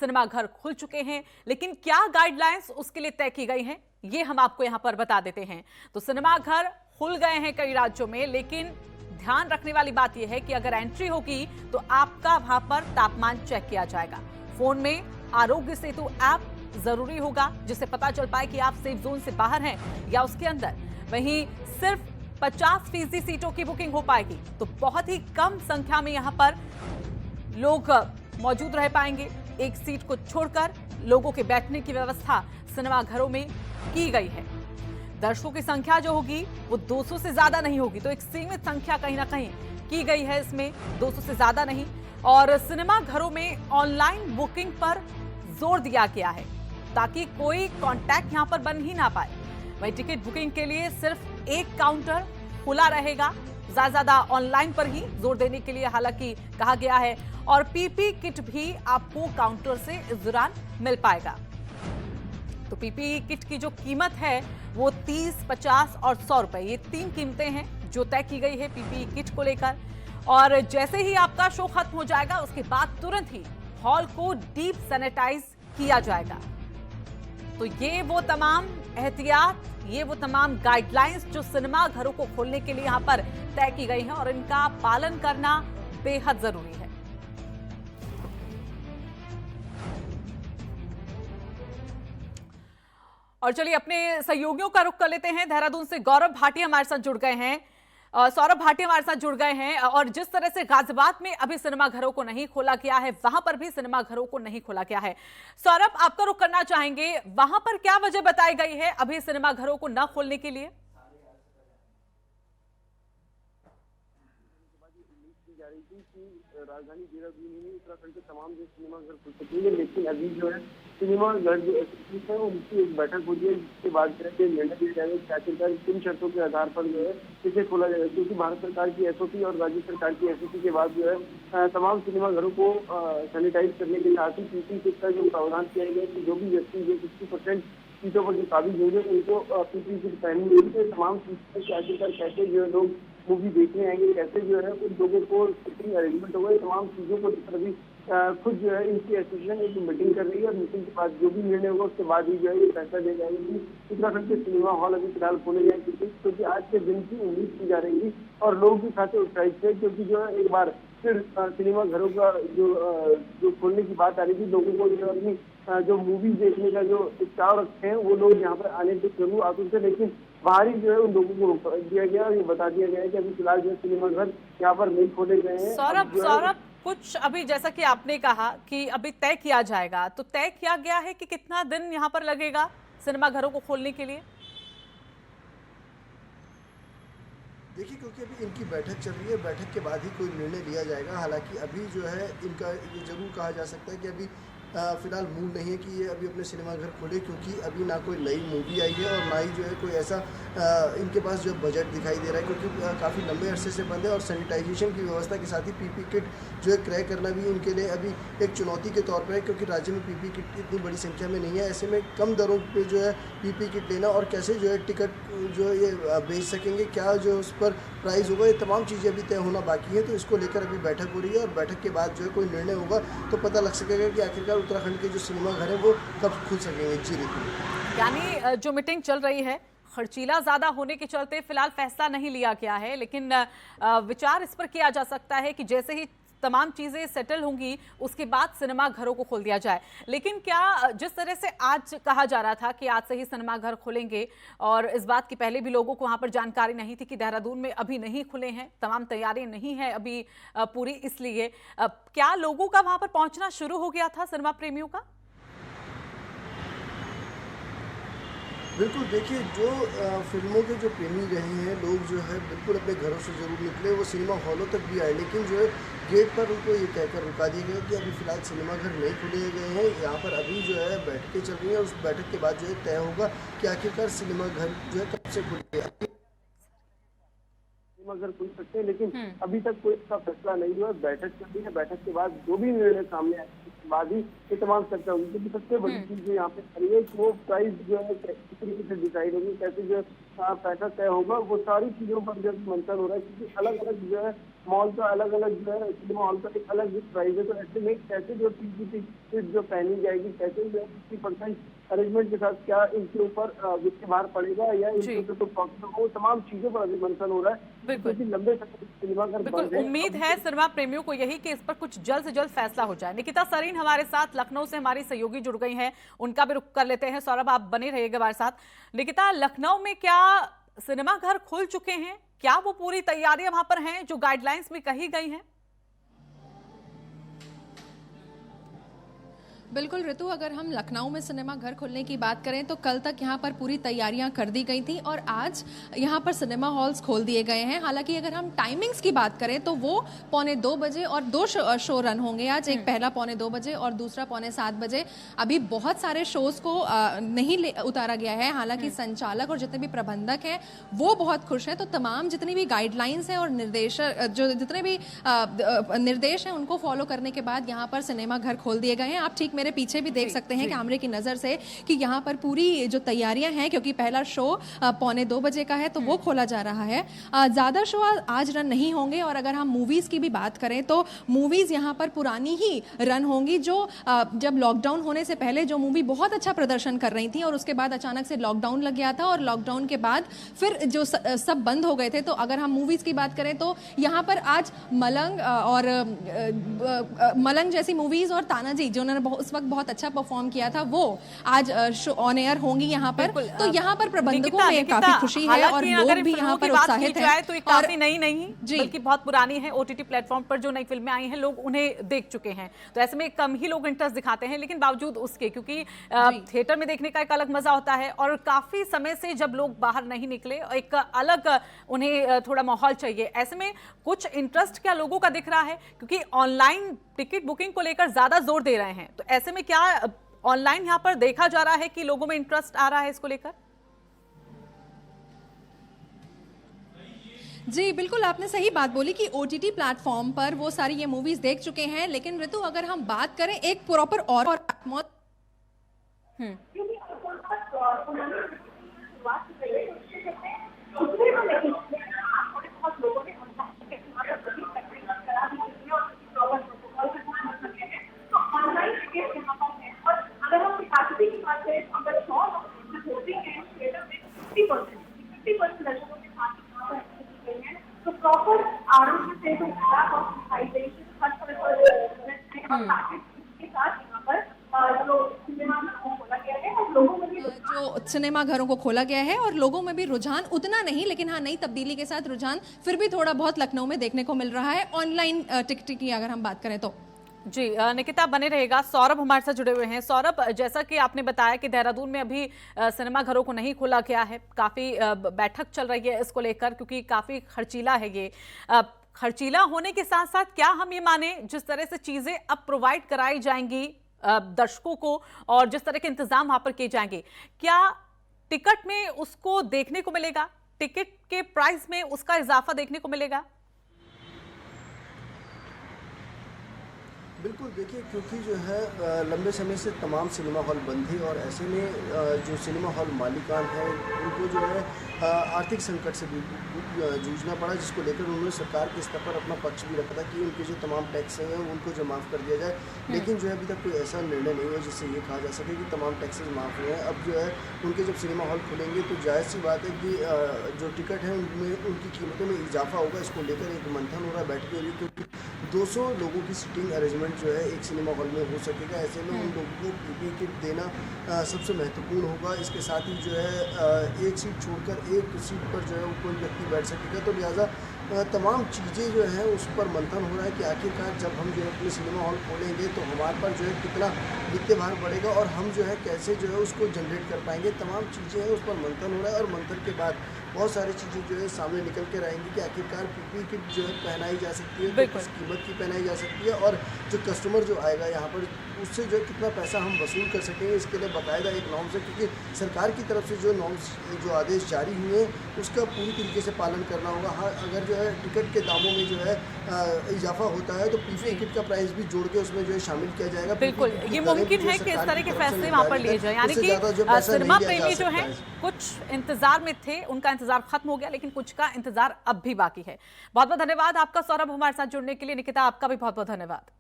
Cinema घर खुल चुके हैं, लेकिन क्या गाइडलाइंस उसके लिए तय की गई हैं, ये हम आपको यहां पर बता देते हैं। तो सिनेमा घर खुल गए हैं कई राज्यों में, लेकिन ध्यान रखने वाली बात यह है कि अगर एंट्री होगी तो आपका वहां पर तापमान चेक किया जाएगा। फोन में आरोग्य सेतु ऐप जरूरी होगा, जिससे पता चल पाए कि आप सेफ जोन से बाहर हैं या उसके अंदर। वहीं सिर्फ 50% सीटों की बुकिंग हो पाएगी, तो बहुत ही कम संख्या में यहां पर लोग मौजूद रह पाएंगे। एक सीट को छोड़कर लोगों के बैठने की व्यवस्था सिनेमा घरों में की गई है। दर्शकों की संख्या जो होगी वो 200 से ज्यादा नहीं होगी, तो एक सीमित संख्या कहीं ना कहीं की गई है इसमें, 200 से ज्यादा नहीं। और सिनेमा घरों में ऑनलाइन बुकिंग पर जोर दिया गया है ताकि कोई कांटेक्ट यहां पर बन ही ना पाए। वही टिकट बुकिंग के लिए सिर्फ एक काउंटर खुला रहेगा, ज्यादा ऑनलाइन पर ही जोर देने के लिए हालांकि कहा गया है। और पीपी किट भी आपको काउंटर से इस दौरान मिल पाएगा। तो पीपी किट की जो कीमत है वो 30, 50 और 100 रुपए, ये 3 कीमतें हैं जो तय की गई है पीपी किट को लेकर। और जैसे ही आपका शो खत्म हो जाएगा उसके बाद तुरंत ही हॉल को डीप सैनिटाइज किया जाएगा। तो ये वो तमाम एहतियात, ये वो तमाम गाइडलाइंस जो सिनेमा घरों को खोलने के लिए यहां पर तय की गई हैं और इनका पालन करना बेहद जरूरी है। और चलिए अपने सहयोगियों का रुख कर लेते हैं। देहरादून से गौरव भाटिया हमारे साथ जुड़ गए हैं, सौरभ भाटिया हमारे साथ जुड़ गए हैं। और जिस तरह से गाजियाबाद में अभी सिनेमा घरों को नहीं खोला गया है, वहां पर भी सिनेमा घरों को नहीं खोला गया है। सौरभ, आपका रुख करना चाहेंगे, वहां पर क्या वजह बताई गई है अभी सिनेमा घरों को न खोलने के लिए? राजधानी देहरादून में उत्तराखंड के तमाम जो सिनेमा घर खुल सकेंगे, लेकिन अभी जो है सिनेमा घर जो है उनकी एक बैठक हो रही है, जिसके बाद निर्णय लिया जाएगा कि आखिरकार किन शर्तों के आधार पर जो है इसे खोला जाएगा। क्योंकि भारत सरकार की एसओपी और राज्य सरकार की एसओपी के बाद जो है तमाम सिनेमा घरों को सैनिटाइज करने के लिए आर्थिक पीपी किट का जो प्रावधान किया गया कि जो भी व्यक्ति जो 60% सीटों पर जो काबिज होंगे उनको पीपी किट पहननी होगी। तो तमाम चीजों के आखिरकार कैसे जो है लोग मूवी देखने आएंगे, कैसे जो है उन लोगों को सिटिंग अरेंजमेंट होगा, तमाम चीजों को अभी खुद जो है इनकी एसोसिएशन एक मीटिंग कर रही है और मीटिंग के बाद जो भी निर्णय होगा उसके बाद ही जो है ये फैसला दिया जाएगा कि उत्तराखंड के सिनेमा हॉल अभी फिलहाल खोले जाए। क्योंकि आज के दिन की उम्मीद की जा रही थी और लोग भी खासे उत्साहित थे, क्योंकि जो है एक बार फिर सिनेमा घरों का जो खोलने की बात आ रही थी, लोगों को जो अपनी जो मूवी देखने का जो उत्साह रखते हैं वो लोग यहाँ पर आने से जरूर आते थे, लेकिन बाहरी जो है उन लोगों को रोक दिया गया और ये बता दिया गया है कि अभी फिलहाल जो सिनेमा घर यहाँ पर नहीं खोले गए हैं। सौरभ, कुछ अभी जैसा कि आपने कहा कि अभी तय किया जाएगा, तो तय किया गया है कि कितना दिन यहाँ पर लगेगा सिनेमा घरों को खोलने के लिए? देखिए, क्योंकि अभी इनकी बैठक चल रही है, बैठक के बाद ही कोई निर्णय लिया जाएगा। हालांकि अभी जो है इनका ये जरूर कहा जा सकता है कि अभी फिलहाल मूड नहीं है कि ये अभी अपने सिनेमा घर खोले, क्योंकि अभी ना कोई नई मूवी आई है और ना ही जो है कोई ऐसा इनके पास जो बजट दिखाई दे रहा है, क्योंकि काफ़ी लंबे अरसे से बंद है। और सैनिटाइजेशन की व्यवस्था के साथ ही पीपी किट जो है क्रय करना भी इनके लिए अभी एक चुनौती के तौर पर है, क्योंकि राज्य में पीपी किट इतनी बड़ी संख्या में नहीं है। ऐसे में कम दरों पर जो है पीपी किट लेना और कैसे जो है टिकट जो है ये बेच सकेंगे, क्या जो उस पर प्राइस होगा, ये तमाम चीज़ें अभी तय होना बाकी है। तो इसको लेकर अभी बैठक हो रही है और बैठक के बाद जो है कोई निर्णय होगा तो पता लग सकेगा कि आखिरकार उत्तराखंड के जो सिनेमा घर है वो कब खुल सकेंगे। जी ऋतु, यानी जो मीटिंग चल रही है खर्चीला ज्यादा होने के चलते फिलहाल फैसला नहीं लिया गया है, लेकिन विचार इस पर किया जा सकता है कि जैसे ही तमाम चीजें सेटल होंगी उसके बाद सिनेमा घरों को खोल दिया जाए। लेकिन क्या जिस तरह से आज कहा जा रहा था कि आज से ही सिनेमा घर खुलेंगे और इस बात की पहले भी लोगों को वहां पर जानकारी नहीं थी कि देहरादून में अभी नहीं खुले हैं, तमाम तैयारियां नहीं है अभी पूरी, इसलिए क्या लोगों का वहां पर पहुंचना शुरू हो गया था, सिनेमा प्रेमियों का? बिल्कुल, देखिए जो फिल्मों के जो प्रेमी रहे हैं लोग जो है बिल्कुल अपने घरों से ज़रूर निकले, वो सिनेमा हॉलों तक भी आए, लेकिन जो है गेट पर उनको ये कहकर रुका दिया गया कि अभी फ़िलहाल सिनेमा घर नहीं खुले गए हैं। यहाँ पर अभी जो है बैठकें चल रही हैं और उस बैठक के बाद जो है तय होगा कि आखिरकार सिनेमा घर जो है कब से खुलेंगे। सिनेमाघर खुल सकते हैं, लेकिन अभी तक कोई इसका फैसला नहीं हुआ। बैठक चल रही है, बैठक के बाद जो भी निर्णय सामने आए उसके बाद ही ये तमाम चर्चा होगी। क्योंकि सबसे बड़ी चीज जो यहाँ पे खड़ी है कि वो प्राइस जो है किस तरीके से डिसाइड होगी, कैसे जो पैसा तय होगा, वो सारी चीजों पर जो मंथन हो रहा है। क्योंकि अलग अलग जो है मॉल का अलग अलग जो है सिनेमा हॉल का एक अलग प्राइस है, तो ऐसे में कैसे जो टीपीटी जो पहनी जाएगी, कैसे जो 50% अरेंजमेंट के साथ क्या इनके ऊपर वित्तीय भार पड़ेगा या इनके ऊपर तो प्रॉफिट होगा, वो तमाम चीजों पर अभी मंथन हो रहा है। क्योंकि लंबे समय सिनेमाघर बंद है। उम्मीद है सिनेमा प्रेमियों को यही कि इस पर कुछ जल्द से जल्द फैसला हो जाए। निकिता सरीन हमारे साथ लखनऊ से हमारी सहयोगी जुड़ गई हैं, उनका भी रुख कर लेते हैं। सौरभ आप बने रहिएगा हमारे साथ। निकिता, लखनऊ में क्या सिनेमाघर खुल चुके हैं? क्या वो पूरी तैयारियां वहां पर हैं जो गाइडलाइंस में कही गई हैं? बिल्कुल ऋतु, अगर हम लखनऊ में सिनेमा घर खुलने की बात करें तो कल तक यहाँ पर पूरी तैयारियां कर दी गई थी और आज यहाँ पर सिनेमा हॉल्स खोल दिए गए हैं। हालांकि अगर हम टाइमिंग्स की बात करें तो वो 2:45 बजे और 2 शो रन होंगे आज। एक पहला 2:45 बजे और दूसरा 7:15 बजे। अभी बहुत सारे शोज को नहीं उतारा गया है। हालांकि संचालक और जितने भी प्रबंधक हैं वो बहुत खुश हैं। तो तमाम जितनी भी गाइडलाइंस हैं और जितने भी निर्देश हैं उनको फॉलो करने के बाद यहाँ पर सिनेमा घर खोल दिए गए हैं। आप ठीक मेरे पीछे भी देख सकते हैं कैमरे की नजर से कि यहाँ पर पूरी जो तैयारियां हैं, क्योंकि पहला शो 2:45 बजे का है तो वो खोला जा रहा है। ज्यादा शो आज रन नहीं होंगे। और अगर हम मूवीज की भी बात करें तो मूवीज यहाँ पर पुरानी ही रन होंगी, जो जब लॉकडाउन होने से पहले जो मूवी बहुत अच्छा प्रदर्शन कर रही थी और उसके बाद अचानक से लॉकडाउन लग गया था और लॉकडाउन के बाद फिर जो सब बंद हो गए थे। तो अगर हम मूवीज की बात करें तो यहाँ पर आज मलंग जैसी मूवीज और तानाजी जिन्होंने उस वक्त बहुत अच्छा परफॉर्म किया था वो आज ऑन एयर होंगी यहाँ पर। तो यहाँ पर प्रबंधकों में काफी खुशी है और लोग भी यहाँ पर उत्साहित हैं। तो ये काफी नई नहीं बल्कि बहुत पुरानी है। ओटीटी प्लेटफॉर्म पर जो नई फिल्में आई हैं लोग उन्हें देख चुके हैं, तो ऐसे में कम ही लोग इंटरेस्ट दिखाते हैं। लेकिन बावजूद उसके, क्योंकि थिएटर में देखने का एक अलग मजा होता है और काफी समय से जब लोग बाहर नहीं निकले, एक अलग उन्हें थोड़ा माहौल चाहिए। ऐसे में कुछ इंटरेस्ट क्या लोगों का दिख रहा है? क्योंकि ऑनलाइन टिकट बुकिंग को लेकर ज्यादा जोर दे रहे हैं, तो ऐसे में क्या ऑनलाइन यहाँ पर देखा जा रहा है कि लोगों में इंटरेस्ट आ रहा है इसको लेकर? जी बिल्कुल, आपने सही बात बोली कि ओटीटी प्लेटफॉर्म पर वो सारी ये मूवीज देख चुके हैं। लेकिन ऋतु, अगर हम बात करें एक प्रॉपर और जो सिनेमा घरों को खोला गया है और लोगों में भी रुझान उतना नहीं, लेकिन हाँ नई तब्दीली के साथ रुझान फिर भी थोड़ा बहुत लखनऊ में देखने को मिल रहा है ऑनलाइन टिकट की अगर हम बात करें तो। जी निकिता बने रहेगा। सौरभ हमारे साथ जुड़े हुए हैं। सौरभ, जैसा कि आपने बताया कि देहरादून में अभी सिनेमा घरों को नहीं खोला गया है, काफी बैठक चल रही है इसको लेकर, क्योंकि काफी खर्चीला है ये। खर्चीला होने के साथ साथ क्या हम ये माने जिस तरह से चीजें अब प्रोवाइड कराई जाएंगी दर्शकों को और जिस तरह के इंतजाम वहां पर किए जाएंगे, क्या टिकट में उसको देखने को मिलेगा? टिकट के प्राइस में उसका इजाफा देखने को मिलेगा? बिल्कुल, देखिए क्योंकि जो है लंबे समय से तमाम सिनेमा हॉल बंद थे और ऐसे में जो सिनेमा हॉल मालिकान हैं उनको जो है आर्थिक संकट से जूझना पड़ा, जिसको लेकर उन्होंने सरकार के स्तर पर अपना पक्ष भी रखा था कि उनके जो तमाम टैक्स हैं उनको जो माफ़ कर दिया जाए। लेकिन जो है अभी तक कोई ऐसा निर्णय नहीं है जिससे ये कहा जा सके कि तमाम टैक्सेस माफ़ हुए हैं। अब जो है उनके जब सिनेमा हॉल खुलेंगे तो जायज़ सी बात है कि जो टिकट है उनमें उनकी कीमतों में इजाफा होगा। इसको लेकर एक मंथन हो रहा है, बैठक हो रही, क्योंकि 200 लोगों की सीटिंग अरेंजमेंट जो है एक सिनेमा हॉल में हो सकेगा। ऐसे में उन लोगों को पीपीई किट देना सबसे महत्वपूर्ण होगा। इसके साथ ही जो है एक सीट छोड़कर एक सीट पर जो है कोई व्यक्ति बैठ सकेगा। तो लिहाजा तमाम चीज़ें जो हैं उस पर मंथन हो रहा है कि आखिरकार जब हम जो अपने सिनेमा हॉल खोलेंगे तो हमारे पर जो है कितना वित्तीय भार बढ़ेगा और हम जो है कैसे जो है उसको जनरेट कर पाएंगे, तमाम चीज़ें हैं उस पर मंथन हो रहा है। और मंथन के बाद बहुत सारी चीज़ें जो है सामने निकल कर आएंगी कि आखिरकार पीपीई किट जो है पहनाई जा सकती है, तो बिल्कुल। किस कीमत की पहनाई जा सकती है, और जो कस्टमर जो आएगा यहाँ पर उससे जो है कितना पैसा हम वसूल कर सकेंगे, इसके लिए बाकायदा एक नॉर्म्स है। क्योंकि सरकार की तरफ से जो नॉर्म्स जो आदेश जारी हुए हैं उसका पूरी तरीके से पालन करना होगा। हाँ, अगर जो है टिकट के दामों में जो है इजाफा होता है तो पीपीई किट का प्राइस भी जोड़ के उसमें जो है शामिल किया जाएगा। बिल्कुल, PPE किट ये की दरें मुमकिन भी जो है कि इस सरकार तरह की के तरफ से फैसले वहां पर लिए निर्धारित जाए, है, यानी उससे कि ज़्यादा जो पैसा सिनेमा नहीं लिया प्रेमी जा जो सकता हैं है। कुछ इंतजार में थे, उनका इंतजार खत्म हो गया, लेकिन कुछ का इंतजार अब भी बाकी है। बहुत बहुत धन्यवाद आपका सौरभ हमारे साथ जुड़ने के लिए। निकिता, आपका भी बहुत बहुत धन्यवाद।